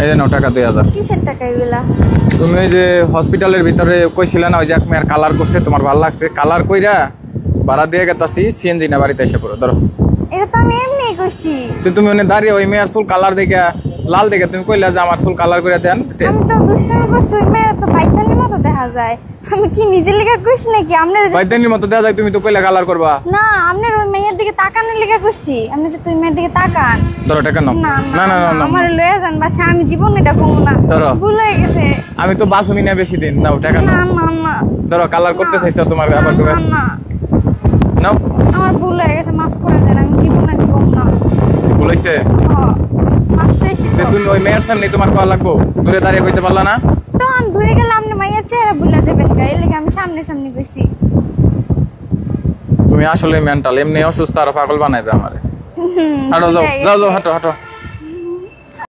এই যে নাও টাকা 2000। কিসের টাকা এগুলা? তুমি ওই যে হসপিটালের ভিতরে কইছিলে না ওই যে এক মেয়ের কালার করছে, তোমার ভালো লাগছে, কালার কইরা ভাড়া দিয়ে গেতাছি, সিএনজি না বাড়িতে এসে পড়ো। ধরো এটা তো আমি এমনি কইছি। তুমি ওখানে দাঁড়িয়ে ওই মেয়ের চুল কালার দেখে লাল দেখে তুমি কইলা যে আমার চুল কালার করে দেন। আমি তো দুষ্টামি করছি, ওই মেয়ের তো বাইতানির মতো দেখা যায়। আমি কি নিজের লেগে কইছি নাকি আপনার? বাইতানির মতো দেখা যায়, তুমি তো কইলা কালার করবা। না, আপনার ওই মেয়ের দিকে তাকানোর লেগে কইছি। আপনি যে তুই মেয়ের দিকে তাকান। ধরো টাকা নাও। না না না না আমার লয়ে যান বাসা, আমি জীবন এটা কমু না। ধরো। ভুল হয়ে গেছে। আমি তো বাসুনি না বেশি দিন। নাও টাকা না নাও। না না ধরো কালার করতে চাইছো তোমার আবার না না, নাও। আমার ভুল হয়ে গেছে, মাফ করে দেন। আমি জীবন এটা কমু না। বলেছে মাফ চাইছি তো। তুমি ওই মেয়ের সামনে তোমার কল লাগবো, দূরে দাঁড়িয়ে কইতে পারলা না? তখন দূরে গেলে আপনি মাইয়ার চেহারা ভুলা যাবেন গা, এর লেগে আমি সামনে সামনে কইছি। তুমি আসলে মেন্টাল, এমনি অসুস্থ আর পাগল বানাইবে আমারে। হাঁটো যাও যাও যাও, হাঁটো হাঁটো।